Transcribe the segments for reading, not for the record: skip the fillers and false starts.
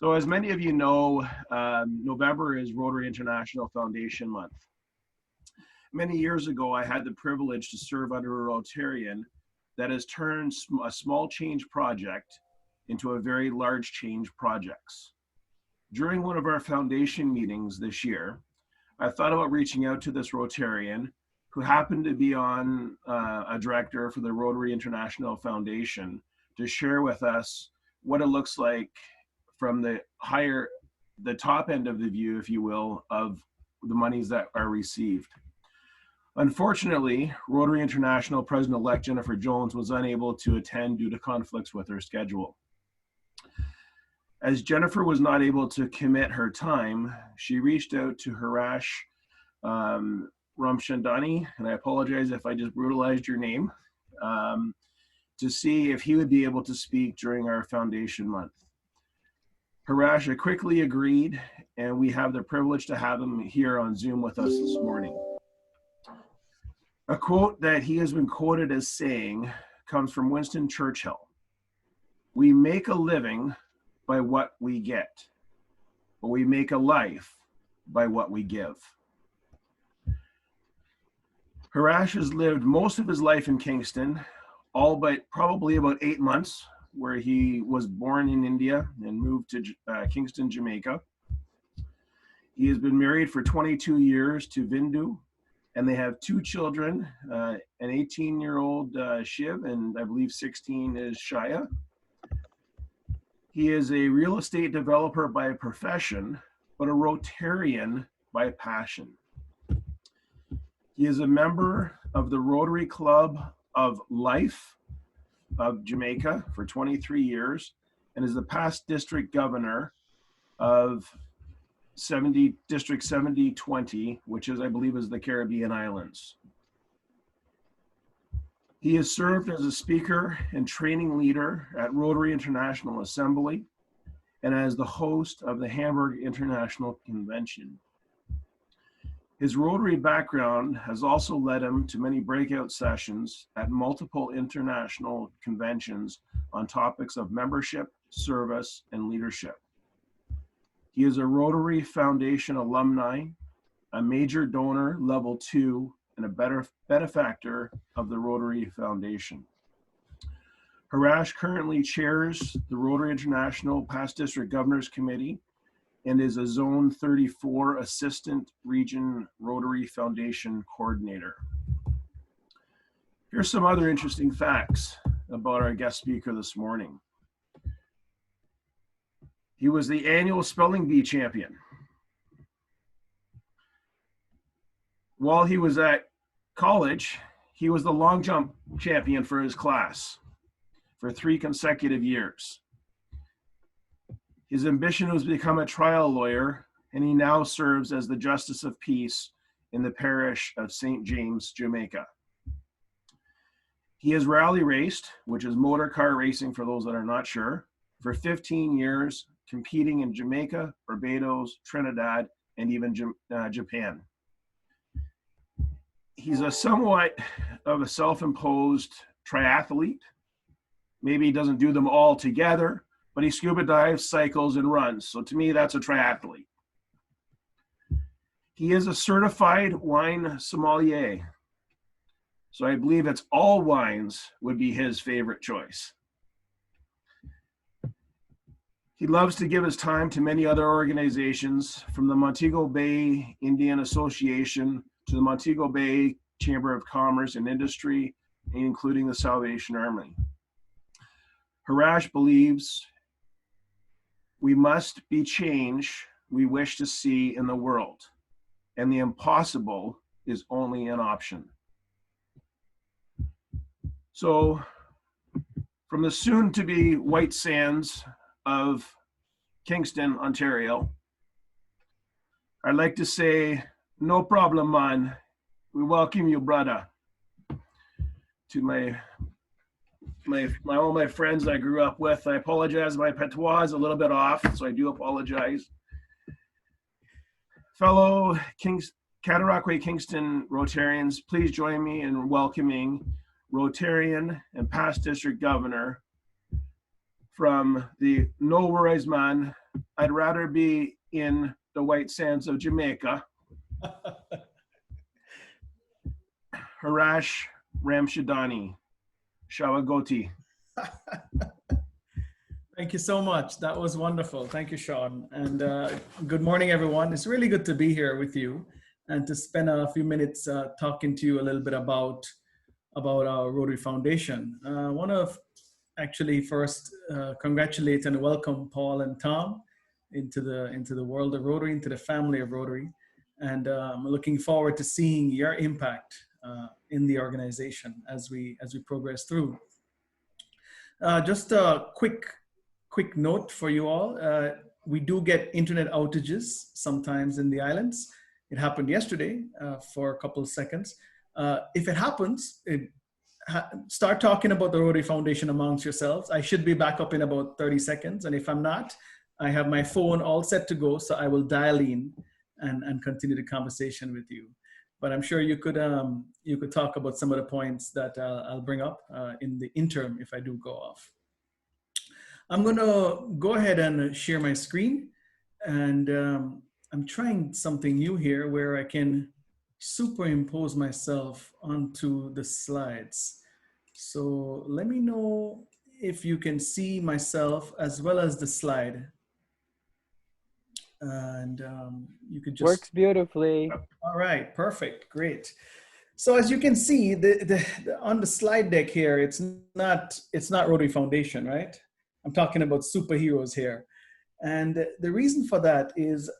So as many of you know, November is Rotary International Foundation Month. Many years ago, I had the privilege to serve under a Rotarian that has turned a small change project into a very large change projects. During one of our foundation meetings this year, I thought about reaching out to this Rotarian who happened to be on a director for the Rotary International Foundation to share with us what it looks like from the top end of the view, if you will, of the monies that are received. Unfortunately, Rotary International President-elect Jennifer Jones was unable to attend due to conflicts with her schedule. As Jennifer was not able to commit her time, she reached out to Haresh Ramchandani, and I apologize if I just brutalized your name, to see if he would be able to speak during our foundation month. Haresh quickly agreed, and we have the privilege to have him here on Zoom with us this morning. A quote that he has been quoted as saying comes from Winston Churchill. "We make a living by what we get, but we make a life by what we give." Haresh has lived most of his life in Kingston, all but probably about 8 months, where he was born in India and moved to Kingston, Jamaica. He has been married for 22 years to Vindu, and they have 2 children, an 18-year-old Shiv, and I believe 16 is Shaya. He is a real estate developer by profession, but a Rotarian by passion. He is a member of the Rotary Club of Life of Jamaica for 23 years and is the past district governor of District 7020, which is, I believe, is the Caribbean Islands. He has served as a speaker and training leader at Rotary International Assembly and as the host of the Hamburg International Convention. His Rotary background has also led him to many breakout sessions at multiple international conventions on topics of membership, service, and leadership. He is a Rotary Foundation alumni, a major donor, level 2, and a benefactor of the Rotary Foundation. Haresh currently chairs the Rotary International Past District Governors Committee and is a Zone 34 Assistant Region Rotary Foundation Coordinator. Here's some other interesting facts about our guest speaker this morning. He was the annual spelling bee champion. While he was at college, he was the long jump champion for his class for 3 consecutive years. His ambition was to become a trial lawyer, and he now serves as the Justice of Peace in the parish of St. James, Jamaica. He has rally raced, which is motor car racing for those that are not sure, for 15 years, competing in Jamaica, Barbados, Trinidad, and even Japan. He's a somewhat of a self-imposed triathlete. Maybe he doesn't do them all together, but he scuba dives, cycles, and runs. So to me, that's a triathlete. He is a certified wine sommelier. So I believe it's all wines would be his favorite choice. He loves to give his time to many other organizations, from the Montego Bay Indian Association to the Montego Bay Chamber of Commerce and Industry, including the Salvation Army. Haresh believes we must be change we wish to see in the world, and the impossible is only an option. So, from the soon-to-be White Sands of Kingston, Ontario, I'd like to say, no problem, man. We welcome you, brother. To all my friends I grew up with, I apologize. My patois is a little bit off, so I do apologize. Fellow Cataraqui-Kingston Rotarians, please join me in welcoming Rotarian and past District Governor from the No Worries Man, I'd rather be in the white sands of Jamaica, Haresh Ramchandani, Shawagoti. Thank you so much. That was wonderful. Thank you, Sean. And good morning, everyone. It's really good to be here with you and to spend a few minutes talking to you a little bit about our Rotary Foundation. I want to actually first congratulate and welcome Paul and Tom into the world of Rotary, into the family of Rotary. And I'm looking forward to seeing your impact in the organization as we progress through. Just a quick note for you all. We do get internet outages sometimes in the islands. It happened yesterday for a couple of seconds. If it happens, start talking about the Rotary Foundation amongst yourselves. I should be back up in about 30 seconds. And if I'm not, I have my phone all set to go. So I will dial in and continue the conversation with you. But I'm sure you could talk about some of the points that I'll bring up in the interim if I do go off. I'm going to go ahead and share my screen, and I'm trying something new here where I can superimpose myself onto the slides. So let me know if you can see myself as well as the slide. And you could just... Works beautifully. All right, perfect, great. So as you can see, on the slide deck here, it's not Rotary Foundation, right? I'm talking about superheroes here. And the reason for that is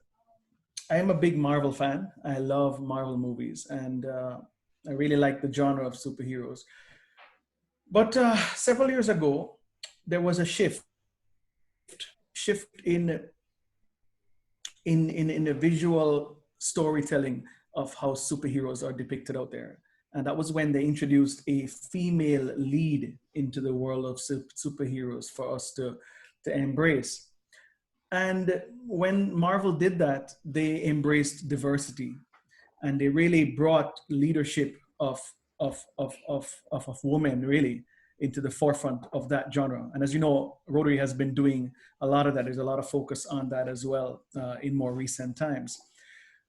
I am a big Marvel fan. I love Marvel movies, and I really like the genre of superheroes. But several years ago, there was a shift in the visual storytelling of how superheroes are depicted out there. And that was when they introduced a female lead into the world of superheroes for us to embrace. And when Marvel did that, they embraced diversity, and they really brought leadership of women really into the forefront of that genre. And as you know, Rotary has been doing a lot of that. There's a lot of focus on that as well in more recent times.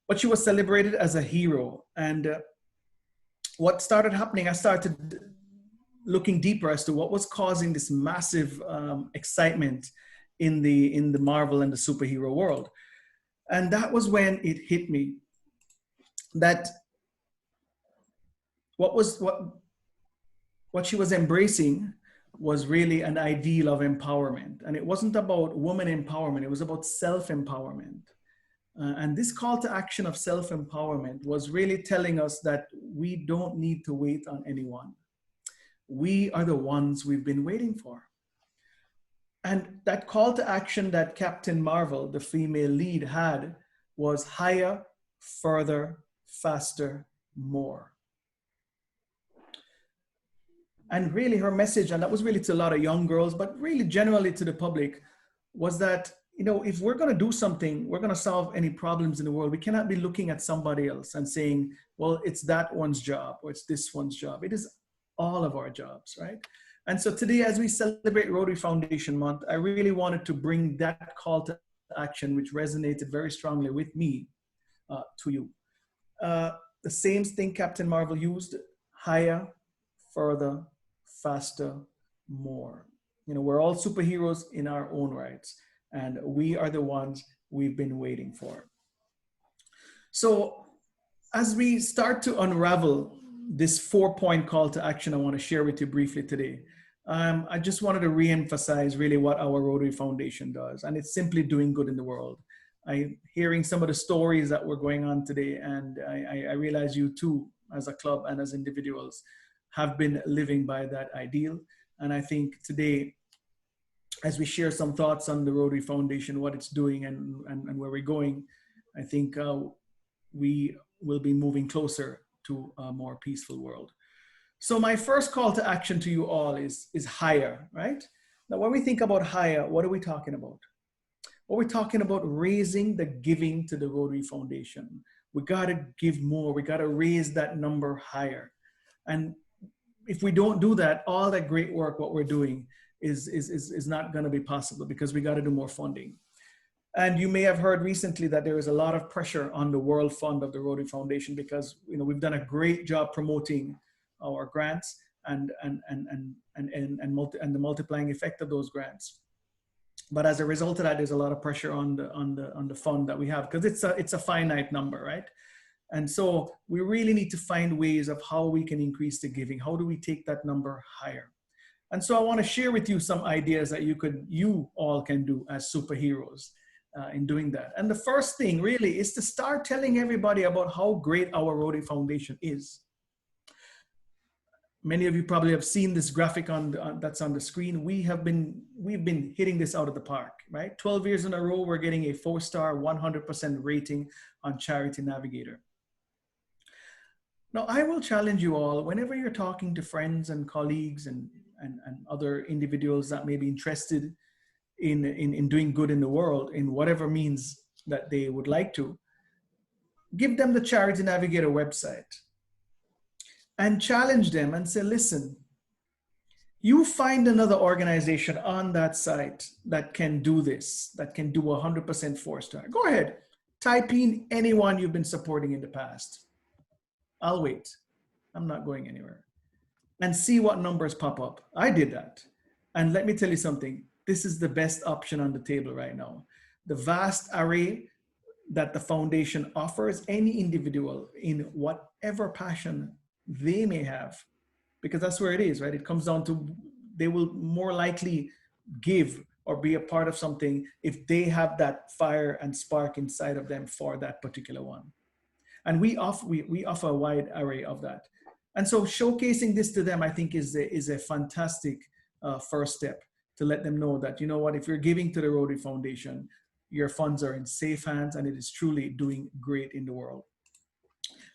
But she was celebrated as a hero. And what started happening, I started looking deeper as to what was causing this massive excitement in the Marvel and the superhero world. And that was when it hit me that what she was embracing was really an ideal of empowerment. And it wasn't about woman empowerment, it was about self-empowerment. And this call to action of self-empowerment was really telling us that we don't need to wait on anyone. We are the ones we've been waiting for. And that call to action that Captain Marvel, the female lead, had was higher, further, faster, more. And really her message, and that was really to a lot of young girls, but really generally to the public, was that, you know, if we're going to do something, we're going to solve any problems in the world, we cannot be looking at somebody else and saying, well, it's that one's job or it's this one's job. It is all of our jobs, right? And so today, as we celebrate Rotary Foundation Month, I really wanted to bring that call to action, which resonated very strongly with me, to you. The same thing Captain Marvel used: higher, further, faster, more. You know, we're all superheroes in our own rights, and we are the ones we've been waiting for. So as we start to unravel this 4-point call to action I want to share with you briefly today, I just wanted to re-emphasize really what our Rotary Foundation does, and it's simply doing good in the world. I'm hearing some of the stories that were going on today, and I realize you too, as a club and as individuals, have been living by that ideal. And I think today, as we share some thoughts on the Rotary Foundation, what it's doing and where we're going, I think we will be moving closer to a more peaceful world. So my first call to action to you all is higher, right? Now, when we think about higher, what are we talking about? Well, we're talking about raising the giving to the Rotary Foundation. We gotta give more, we gotta raise that number higher. And if we don't do that, all that great work, what we're doing, is not going to be possible because we got to do more funding. And you may have heard recently that there is a lot of pressure on the World Fund of the Rotary Foundation because we've done a great job promoting our grants and the multiplying effect of those grants. But as a result of that, there's a lot of pressure on the fund that we have because it's a finite number, right? And so we really need to find ways of how we can increase the giving. How do we take that number higher? And so I want to share with you some ideas that you all can do as superheroes in doing that. And the first thing really is to start telling everybody about how great our Rotary Foundation is. Many of you probably have seen this graphic that's on the screen. We've been hitting this out of the park, right? 12 years in a row, we're getting a 4-star, 100% rating on Charity Navigator. Now, I will challenge you all, whenever you're talking to friends and colleagues and other individuals that may be interested in doing good in the world, in whatever means that they would like to, give them the Charity Navigator website and challenge them and say, listen, you find another organization on that site that can do this, that can do 100% 4-star. Go ahead, type in anyone you've been supporting in the past. I'll wait. I'm not going anywhere. And see what numbers pop up. I did that. And let me tell you something. This is the best option on the table right now. The vast array that the foundation offers any individual in whatever passion they may have, because that's where it is, right? It comes down to they will more likely give or be a part of something if they have that fire and spark inside of them for that particular one. And we offer a wide array of that. And so showcasing this to them, I think, is a fantastic first step to let them know that, you know what, if you're giving to the Rotary Foundation, your funds are in safe hands and it is truly doing great in the world.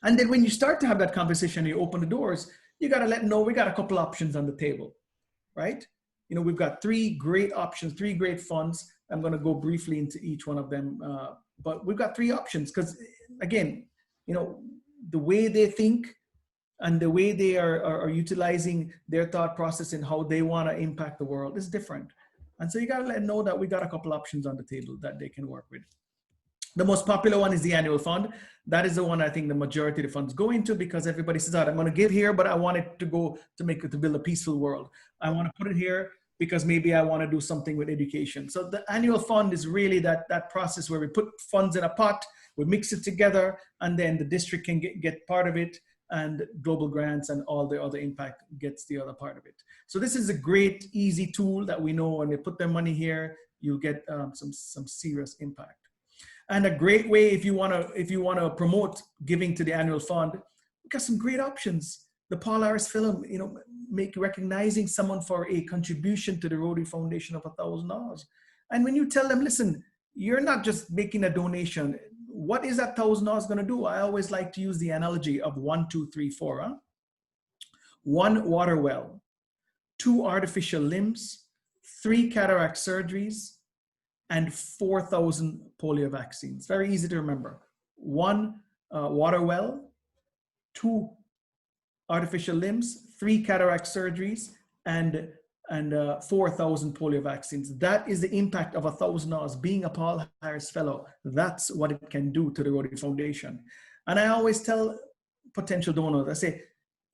And then when you start to have that conversation, you open the doors, you got to let them know we got a couple options on the table, right? We've got 3 great options, 3 great funds. I'm going to go briefly into each one of them, but we've got 3 options because, again, the way they think and the way they are utilizing their thought process and how they want to impact the world is different. And so you got to let them know that we got a couple options on the table that they can work with. The most popular one is the annual fund. That is the one I think the majority of the funds go into because everybody says, I'm going to give here, but I want it to go to build a peaceful world. I want to put it here because maybe I want to do something with education. So the annual fund is really that process where we put funds in a pot, we mix it together, and then the district can get part of it, and global grants and all the other impact gets the other part of it. So this is a great, easy tool that we know when they put their money here, you'll get some serious impact. And a great way if you want to promote giving to the annual fund, we've got some great options. The Paul Harris film, recognizing someone for a contribution to the Rotary Foundation of $1,000. And when you tell them, listen, you're not just making a donation. What is that $1,000 going to do? I always like to use the analogy of 1, 2, 3, 4. Huh? 1 water well, 2 artificial limbs, 3 cataract surgeries, and 4,000 polio vaccines. Very easy to remember. 1 water well, 2 artificial limbs, 3 cataract surgeries, and 4,000 polio vaccines. That is the impact of $1,000 being a Paul Harris Fellow. That's what it can do to the Rotary Foundation. And I always tell potential donors, I say,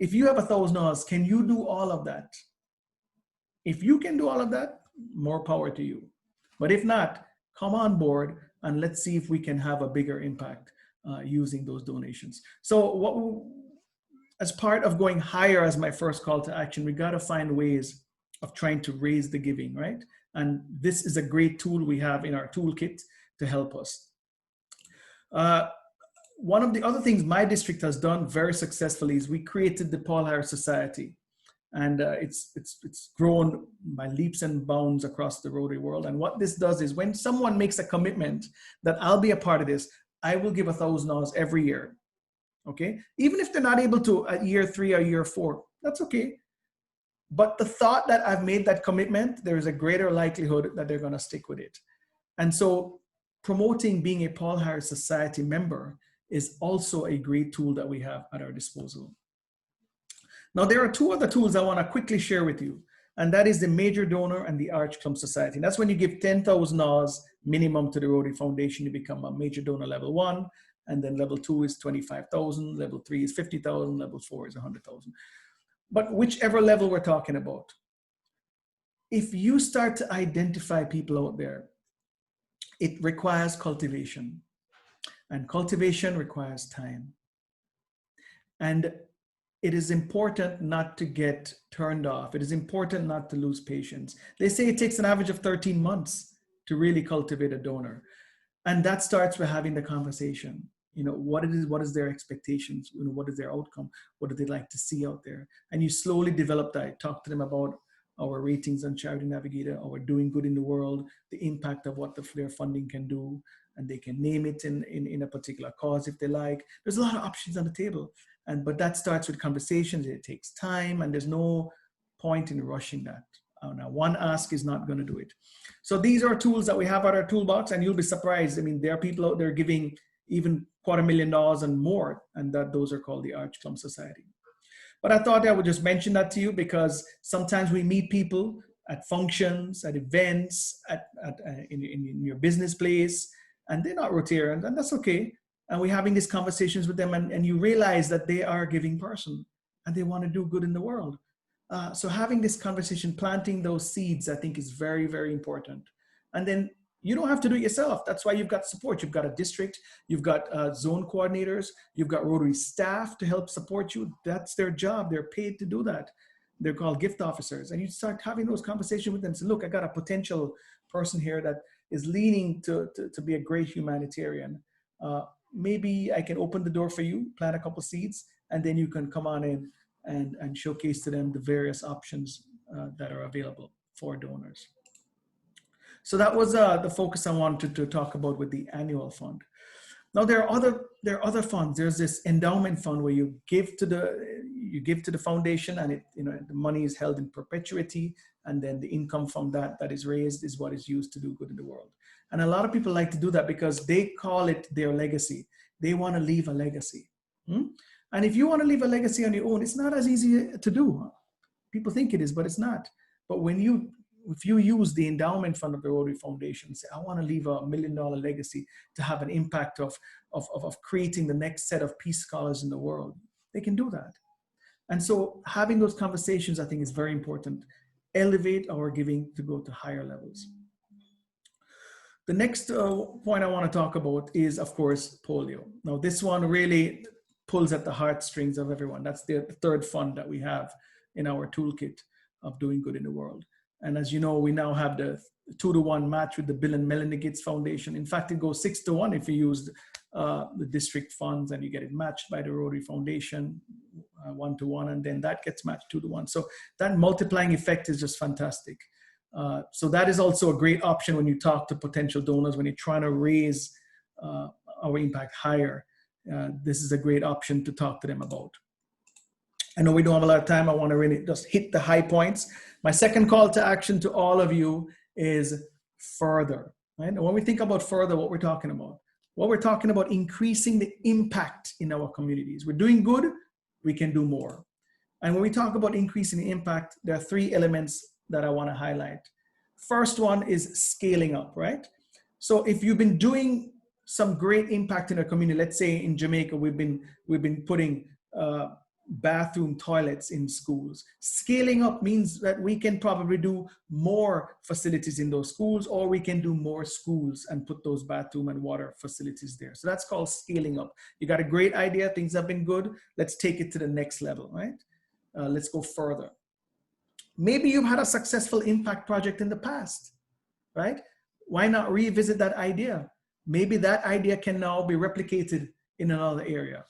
if you have $1,000, can you do all of that? If you can do all of that, more power to you. But if not, come on board and let's see if we can have a bigger impact using those donations. So as part of going higher as my first call to action, we got to find ways of trying to raise the giving, right? And this is a great tool we have in our toolkit to help us. One of the other things my district has done very successfully is we created the Paul Harris Society. And it's grown by leaps and bounds across the Rotary world. And what this does is when someone makes a commitment that I'll be a part of this, I will give $1,000 every year. Okay? Even if they're not able to at year 3 or year 4, that's okay. But the thought that I've made that commitment, there is a greater likelihood that they're going to stick with it. And so promoting being a Paul Harris Society member is also a great tool that we have at our disposal. Now, there are 2 other tools I want to quickly share with you. And that is the major donor and the Arch Clump Society. And that's when you give 10,000 Oz minimum to the Rotary Foundation, you become a major donor level 1. And then level 2 is 25,000, level 3 is 50,000, level 4 is 100,000. But whichever level we're talking about, if you start to identify people out there, it requires cultivation. And cultivation requires time. And it is important not to get turned off. It is important not to lose patience. They say it takes an average of 13 months to really cultivate a donor. And that starts with having the conversation. You know, what is their expectations? You know, what is their outcome? What do they like to see out there? And you slowly develop that. Talk to them about our ratings on Charity Navigator, our doing good in the world, the impact of what their funding can do, and they can name it in a particular cause if they like. There's a lot of options on the table. But that starts with conversations. It takes time, and there's no point in rushing that. Now, one ask is not going to do it. So these are tools that we have at our toolbox, and you'll be surprised. I mean, there are people out there giving even $250,000 and more, and those are called the Arch Clump Society. But I thought I would just mention that to you because sometimes we meet people at functions, at events, in your business place, and they're not Rotarians, and that's okay. And we're having these conversations with them, and you realize that they are a giving person and they want to do good in the world. So having this conversation, planting those seeds, I think is very, very important. And then you don't have to do it yourself. That's why you've got support. You've got a district, you've got zone coordinators, you've got Rotary staff to help support you. That's their job. They're paid to do that. They're called gift officers. And you start having those conversations with them. So look, I got a potential person here that is leaning to be a great humanitarian. Maybe I can open the door for you, plant a couple seeds, and then you can come on in and showcase to them the various options that are available for donors. So that was the focus I wanted to talk about with the annual fund. Now there are other funds. There's this endowment fund where you give to the foundation, and the money is held in perpetuity, and then the income from that is raised is what is used to do good in the world. And a lot of people like to do that because they call it their legacy. They want to leave a legacy. And if you want to leave a legacy on your own, it's not as easy to do. People think it is, but it's not. But if you use the endowment fund of the Rotary Foundation and say, I want to leave $1 million legacy to have an impact of creating the next set of peace scholars in the world, they can do that. And so having those conversations, I think, is very important. Elevate our giving to go to higher levels. The next point I want to talk about is, of course, polio. Now, this one really pulls at the heartstrings of everyone. That's the third fund that we have in our toolkit of doing good in the world. And as you know, we now have the 2-to-1 match with the Bill and Melinda Gates Foundation. In fact, it goes 6-to-1 if you use the district funds and you get it matched by the Rotary Foundation 1-to-1, and then that gets matched 2-to-1. So that multiplying effect is just fantastic. So that is also a great option when you talk to potential donors, when you're trying to raise our impact higher. This is a great option to talk to them about. I know we don't have a lot of time. I want to really just hit the high points. My second call to action to all of you is further. Right? And when we think about further, what we're talking about? Well, we're talking about increasing the impact in our communities. We're doing good, we can do more. And when we talk about increasing the impact, there are 3 elements that I want to highlight. First one is scaling up, right? So if you've been doing some great impact in a community, let's say in Jamaica, we've been putting bathroom toilets in schools. Scaling up means that we can probably do more facilities in those schools, or we can do more schools and put those bathroom and water facilities there. So that's called scaling up. You got a great idea, things have been good, let's take it to the next level, right? Let's go further. Maybe you've had a successful impact project in the past, right? Why not revisit that idea? Maybe that idea can now be replicated in another area.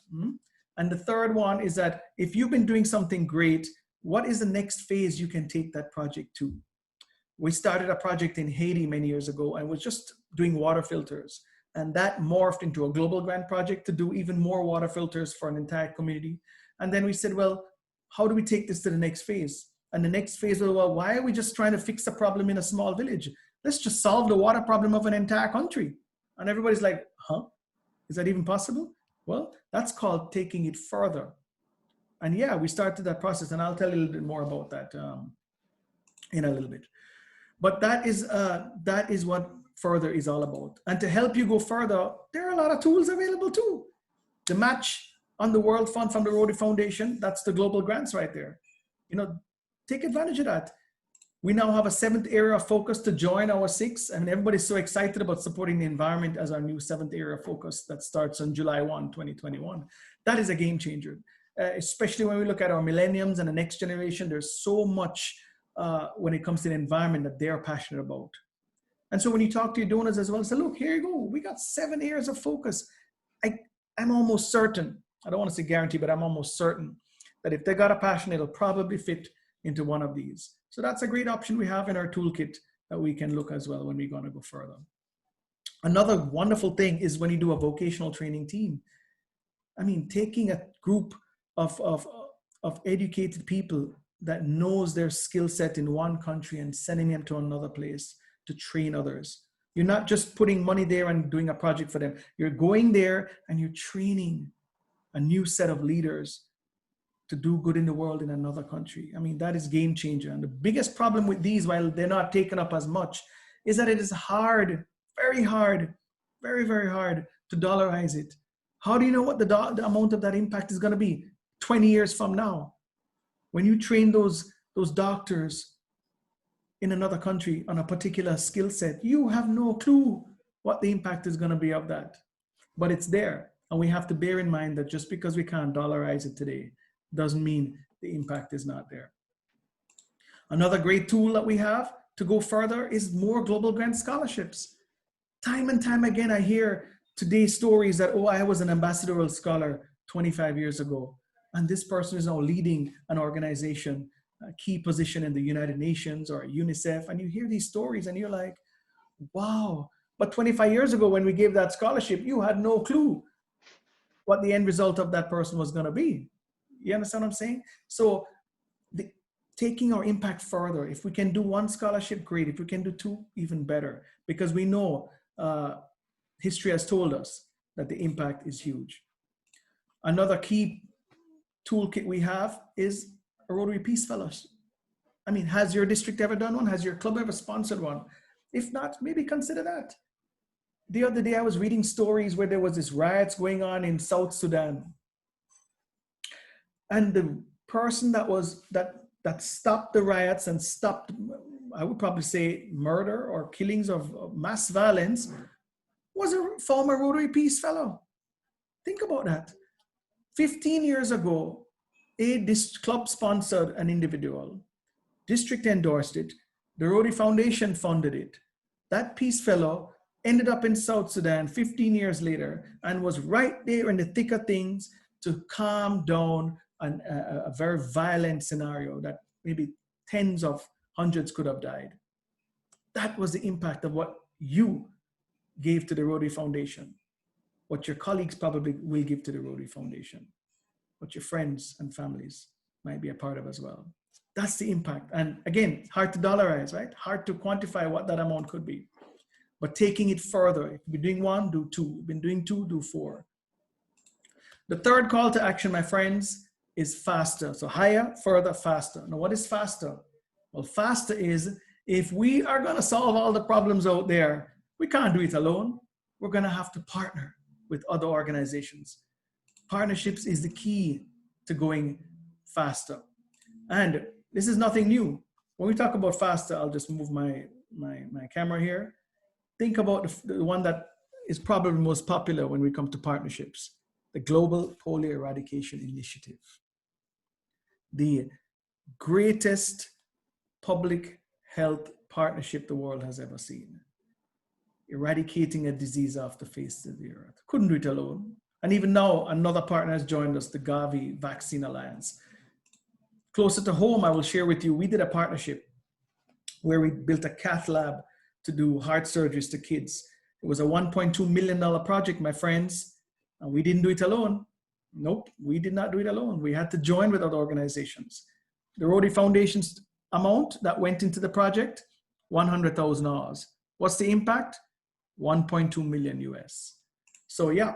And the third one is that if you've been doing something great, what is the next phase you can take that project to? We started a project in Haiti many years ago and was just doing water filters. And that morphed into a global grant project to do even more water filters for an entire community. And then we said, well, how do we take this to the next phase? And the next phase was, well, why are we just trying to fix a problem in a small village? Let's just solve the water problem of an entire country. And everybody's like, huh? Is that even possible? Well, that's called taking it further. And yeah, we started that process, and I'll tell you a little bit more about that in a little bit. But that is what further is all about. And to help you go further, there are a lot of tools available too. The match on the World Fund from the Rotary Foundation, that's the global grants right there. You know, take advantage of that. We now have a 7th area of focus to join our 6. I mean, everybody's so excited about supporting the environment as our new 7th area of focus that starts on July 1, 2021. That is a game changer, especially when we look at our millenniums and the next generation. There's so much when it comes to the environment that they're passionate about. And so when you talk to your donors as well, say, look, here you go. We got 7 areas of focus. I'm almost certain, I don't want to say guarantee, but I'm almost certain that if they got a passion, it'll probably fit into one of these. So that's a great option we have in our toolkit that we can look as well when we're going to go further. Another wonderful thing is when you do a vocational training team. I mean, taking a group of educated people that knows their skill set in one country and sending them to another place to train others. You're not just putting money there and doing a project for them. You're going there and you're training a new set of leaders to do good in the world in another country. I mean, that is game changer. And the biggest problem with these, while they're not taken up as much, is that it is hard, very hard, very, very hard to dollarize it. How do you know what the amount of that impact is going to be 20 years from now? When you train those doctors in another country on a particular skill set, you have no clue what the impact is going to be of that. But it's there. And we have to bear in mind that just because we can't dollarize it today doesn't mean the impact is not there. Another great tool that we have to go further is more global grant scholarships. Time and time again, I hear today stories that, oh, I was an ambassadorial scholar 25 years ago, and this person is now leading an organization, a key position in the United Nations or UNICEF, and you hear these stories and you're like, wow, but 25 years ago when we gave that scholarship, you had no clue what the end result of that person was going to be. You understand what I'm saying? So taking our impact further, if we can do 1 scholarship, great. If we can do 2, even better, because we know history has told us that the impact is huge. Another key toolkit we have is a Rotary Peace Fellows. I mean, has your district ever done one? Has your club ever sponsored one? If not, maybe consider that. The other day I was reading stories where there was this riots going on in South Sudan. And the person that stopped the riots and stopped, I would probably say, murder or killings of mass violence was a former Rotary Peace Fellow. Think about that. 15 years ago, this club sponsored an individual. District endorsed it. The Rotary Foundation funded it. That Peace Fellow ended up in South Sudan 15 years later and was right there in the thick of things to calm down a very violent scenario that maybe tens of hundreds could have died. That was the impact of what you gave to the Rotary Foundation, what your colleagues probably will give to the Rotary Foundation, what your friends and families might be a part of as well. That's the impact. And again, hard to dollarize, right? Hard to quantify what that amount could be. But taking it further, if you've been doing 1, do 2. If you've been doing 2, do 4. The third call to action, my friends, is faster. So higher, further, faster. Now, what is faster? Well, faster is if we are going to solve all the problems out there, we can't do it alone. We're going to have to partner with other organizations. Partnerships is the key to going faster. And this is nothing new. When we talk about faster, I'll just move my camera here. Think about the one that is probably most popular when we come to partnerships, the Global Polio Eradication Initiative. The greatest public health partnership the world has ever seen. Eradicating a disease off the face of the earth. Couldn't do it alone. And even now, another partner has joined us, the Gavi Vaccine Alliance. Closer to home, I will share with you, we did a partnership where we built a cath lab to do heart surgeries to kids. It was a $1.2 million project, my friends, and we didn't do it alone. Nope, we did not do it alone. We had to join with other organizations. The Rotary Foundation's amount that went into the project, $100,000. What's the impact? 1.2 million US. So yeah,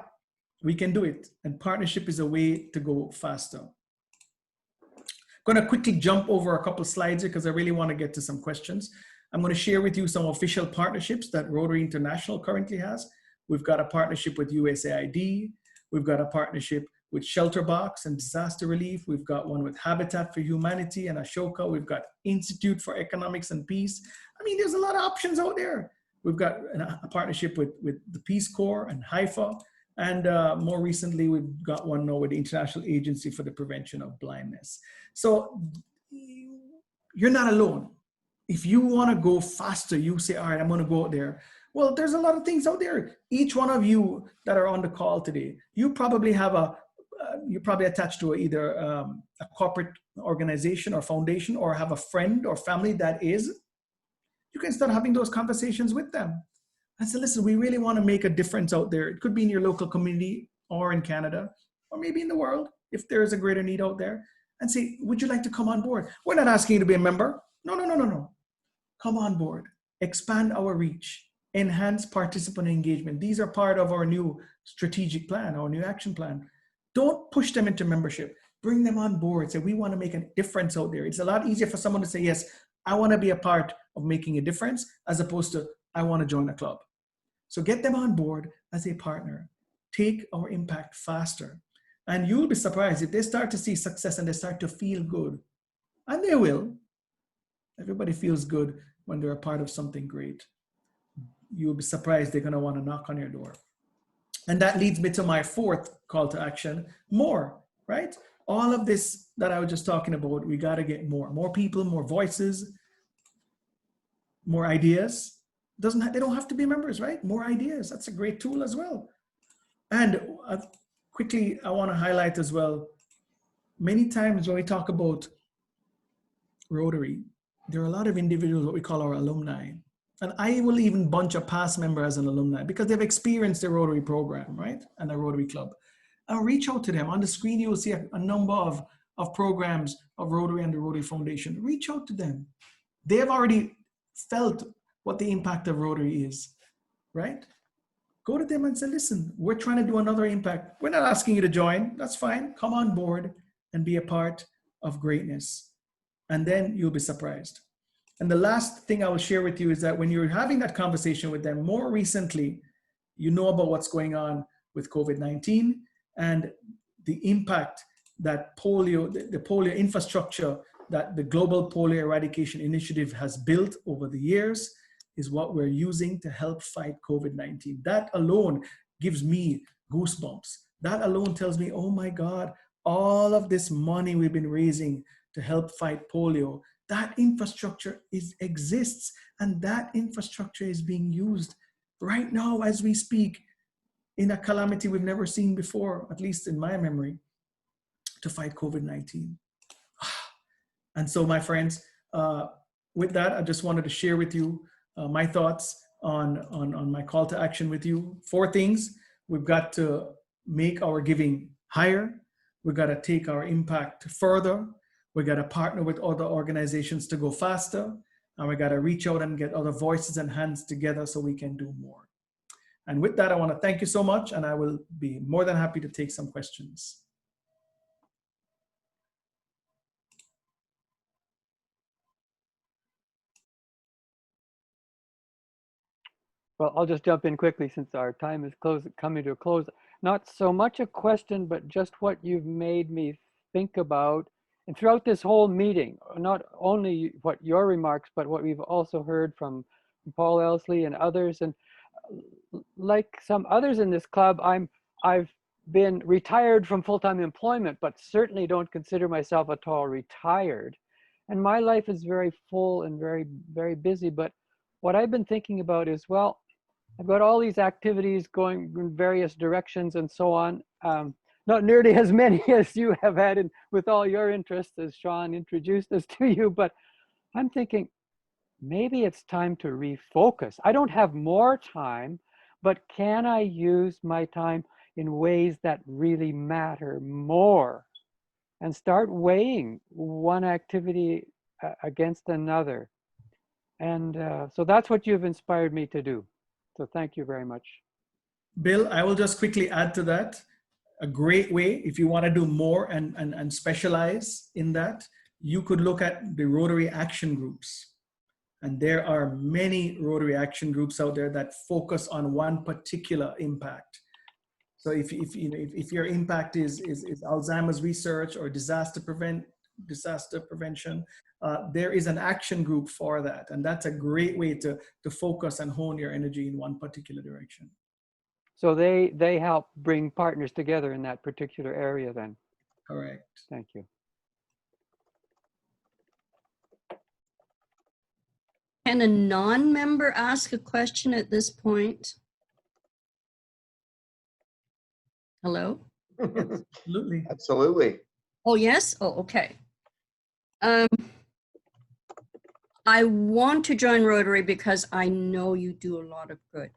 we can do it. And partnership is a way to go faster. going to quickly jump over a couple slides here because I really want to get to some questions. I'm going to share with you some official partnerships that Rotary International currently has. We've got a partnership with USAID. We've got a partnership with Shelter Box and Disaster Relief. We've got one with Habitat for Humanity and Ashoka. We've got Institute for Economics and Peace. I mean, there's a lot of options out there. We've got a partnership with the Peace Corps and Haifa. And more recently, we've got one now with the International Agency for the Prevention of Blindness. So you're not alone. If you want to go faster, you say, all right, I'm going to go out there. Well, there's a lot of things out there. Each one of you that are on the call today, you probably have you're probably attached to either a corporate organization or foundation, or have a friend or family that is. You can start having those conversations with them. I said, listen, we really want to make a difference out there. It could be in your local community or in Canada, or maybe in the world, if there is a greater need out there. And say, would you like to come on board? We're not asking you to be a member. No. Come on board. Expand our reach. Enhance participant engagement. These are part of our new strategic plan, our new action plan. Don't push them into membership. Bring them on board. Say, we want to make a difference out there. It's a lot easier for someone to say, yes, I want to be a part of making a difference, as opposed to, I want to join a club. So get them on board as a partner. Take our impact faster. And you'll be surprised if they start to see success and they start to feel good. And they will. Everybody feels good when they're a part of something great. You'll be surprised they're going to want to knock on your door. And that leads me to my fourth call to action: more, right? All of this that I was just talking about, we got to get more people, more voices, more ideas. They don't have to be members, right? More ideas. That's a great tool as well. And quickly, I want to highlight as well, many times when we talk about Rotary, there are a lot of individuals, what we call our alumni. And I will even bunch a past member as an alumni because they've experienced the Rotary program, right? And the Rotary Club. And reach out to them. On the screen, you will see a number of programs of Rotary and the Rotary Foundation. Reach out to them. They have already felt what the impact of Rotary is, right? Go to them and say, listen, we're trying to do another impact. We're not asking you to join. That's fine. Come on board and be a part of greatness. And then you'll be surprised. And the last thing I will share with you is that when you're having that conversation with them, more recently, you know about what's going on with COVID-19 and the impact that polio, the polio infrastructure that the Global Polio Eradication Initiative has built over the years is what we're using to help fight COVID-19. That alone gives me goosebumps. That alone tells me, oh my God, all of this money we've been raising to help fight polio, that infrastructure exists, and that infrastructure is being used right now as we speak in a calamity we've never seen before, at least in my memory, to fight COVID-19. And so, my friends, with that, I just wanted to share with you my thoughts on my call to action with you. 4 things. We've got to make our giving higher. We've got to take our impact further. We got to partner with other organizations to go faster, and we got to reach out and get other voices and hands together so we can do more. And with that, I want to thank you so much, and I will be more than happy to take some questions. Well, I'll just jump in quickly since our time is coming to a close. Not so much a question, but just what you've made me think about. And throughout this whole meeting, not only what your remarks, but what we've also heard from Paul Elsley and others. And like some others in this club, I've been retired from full-time employment, but certainly don't consider myself at all retired. And my life is very full and very, very busy. But what I've been thinking about is, well, I've got all these activities going in various directions and so on. Not nearly as many as you have had with all your interests, as Sean introduced us to you, but I'm thinking maybe it's time to refocus. I don't have more time, but can I use my time in ways that really matter more and start weighing one activity against another? And so that's what you've inspired me to do. So thank you very much. Bill, I will just quickly add to that. A great way, if you want to do more and specialize in that, you could look at the Rotary action groups. And there are many Rotary action groups out there that focus on one particular impact. So if your impact is Alzheimer's research or disaster prevention, there is an action group for that. And that's a great way to focus and hone your energy in one particular direction. So they help bring partners together in that particular area then. Correct. Thank you. Can a non-member ask a question at this point? Hello? Absolutely. Absolutely. Oh, yes? Oh, okay. I want to join Rotary because I know you do a lot of good.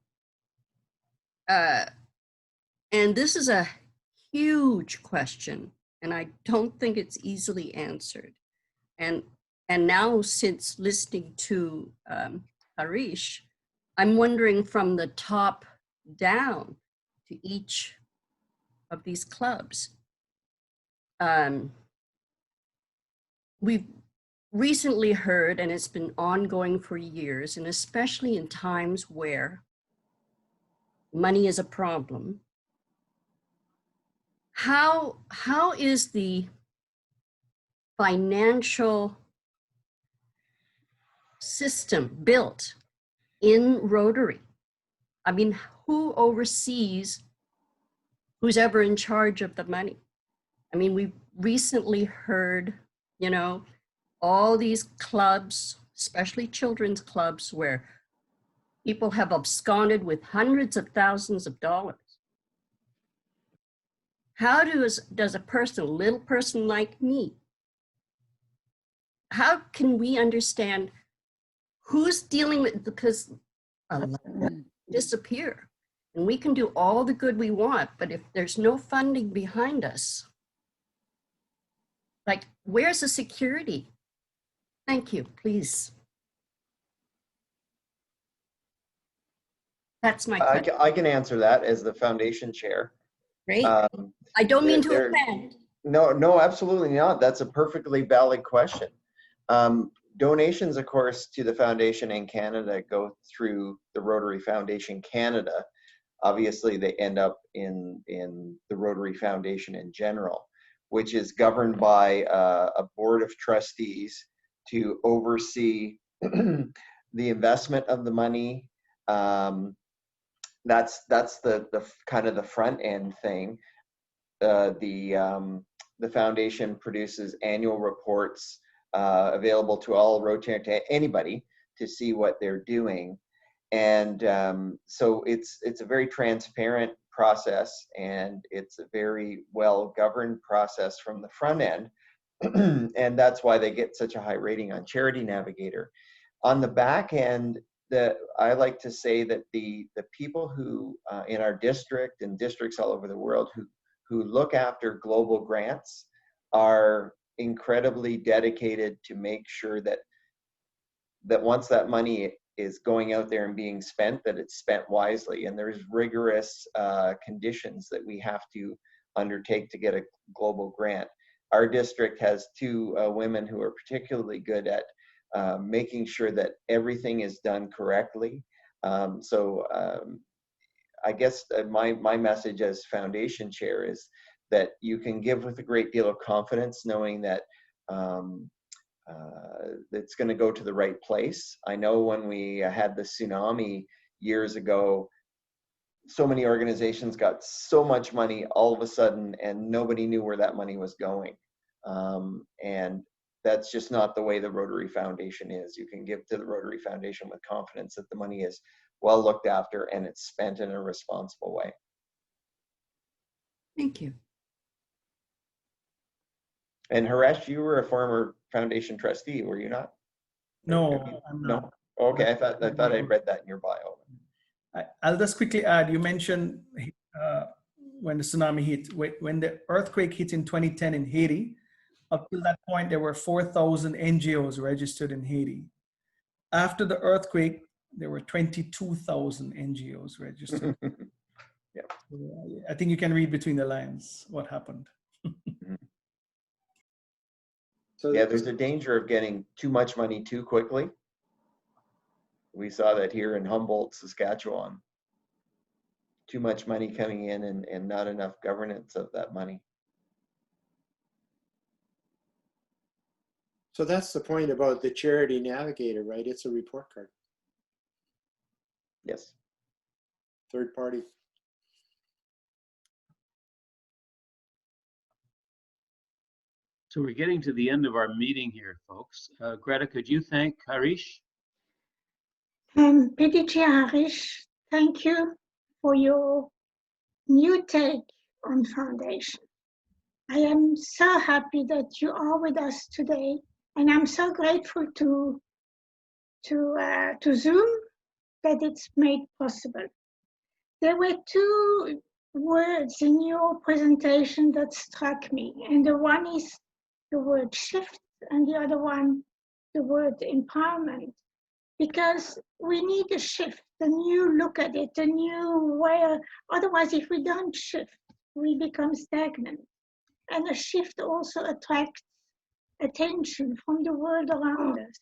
And this is a huge question, and I don't think it's easily answered. And now, since listening to Haresh, I'm wondering from the top down to each of these clubs. We've recently heard, and it's been ongoing for years, and especially in times where money is a problem, how is the financial system built in Rotary? I mean, who oversees who's ever in charge of the money? I mean, we recently heard, you know, all these clubs, especially children's clubs, where people have absconded with hundreds of thousands of dollars. How does a person, a little person like me, how can we understand who's dealing with, because a lot disappear, and we can do all the good we want, but if there's no funding behind us, like, where's the security? Thank you, please. That's my question. I can answer that as the foundation chair. Great. I don't mean to there- offend. No, absolutely not. That's a perfectly valid question. Donations, of course, to the foundation in Canada go through the Rotary Foundation Canada. Obviously, they end up in the Rotary Foundation in general, which is governed by a board of trustees to oversee the investment of the money. That's the kind of the front end thing. The foundation produces annual reports available to all Rotary, to anybody, to see what they're doing. And so it's a very transparent process, and it's a very well governed process from the front end. And that's why they get such a high rating on Charity Navigator. On the back end, I like to say that the people who in our district and districts all over the world who look after global grants are incredibly dedicated to make sure that once that money is going out there and being spent, that it's spent wisely. And there's rigorous conditions that we have to undertake to get a global grant. Our district has two women who are particularly good at making sure that everything is done correctly. I guess my message as foundation chair is that you can give with a great deal of confidence, knowing that it's going to go to the right place. I know when we had the tsunami years ago, so many organizations got so much money all of a sudden, and nobody knew where that money was going. And that's just not the way the Rotary Foundation is. You can give to the Rotary Foundation with confidence that the money is well looked after and it's spent in a responsible way. Thank you. And Haresh, you were a former foundation trustee, were you not? No, I'm not. No. Okay, I thought I read that in your bio. I'll just quickly add, you mentioned when the tsunami hit, when the earthquake hit in 2010 in Haiti. Up till that point, there were 4,000 NGOs registered in Haiti. After the earthquake, there were 22,000 NGOs registered. Yeah. I think you can read between the lines what happened. So Yeah, there's a danger of getting too much money too quickly. We saw that here in Humboldt, Saskatchewan. Too much money coming in and not enough governance of that money. so that's the point about the charity navigator, right? It's a report card, Yes. third party. So we're getting to the end of our meeting here, folks. Greta, could you thank Haresh? PDG Harish, thank you for your new take on foundation. I am so happy that you are with us today, and I'm so grateful to Zoom that it's made possible. There were two words in your presentation that struck me, and the one is the word shift, and the other one, the word empowerment. Because we need a shift, a new look at it, a new way. Otherwise, if we don't shift, we become stagnant. And a shift also attracts attention from the world around us.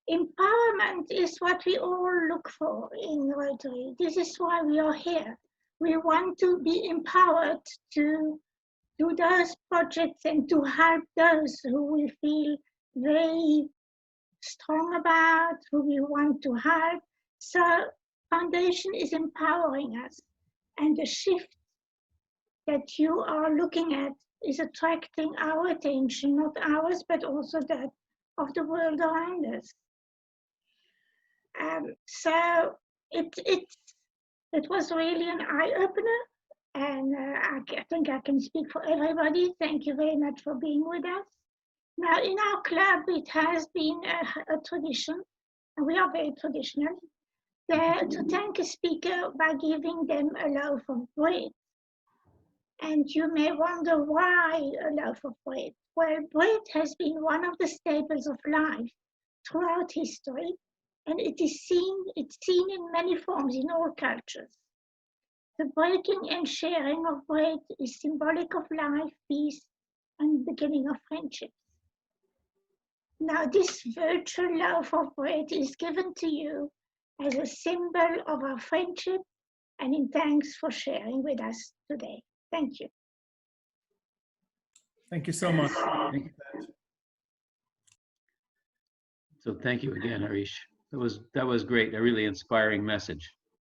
Empowerment is what we all look for in Rotary. This is why we are here. We want to be empowered to do those projects and to help those who we feel very strong about, who we want to help. So foundation is empowering us, and the shift that you are looking at is attracting our attention, not ours, but also that of the world around us. So it was really an eye-opener, and I think I can speak for everybody. Thank you very much for being with us. Now, in our club, it has been a tradition, and we are very traditional, to thank a speaker by giving them a loaf of bread. And you may wonder why a loaf of bread. Well, bread has been one of the staples of life throughout history, and it's seen in many forms in all cultures. The breaking and sharing of bread is symbolic of life, peace, and beginning of friendship. Now, this virtual loaf of bread is given to you as a symbol of our friendship and in thanks for sharing with us today. Thank you. Thank you so much. Thank you. So thank you again, Haresh. That was great, a really inspiring message.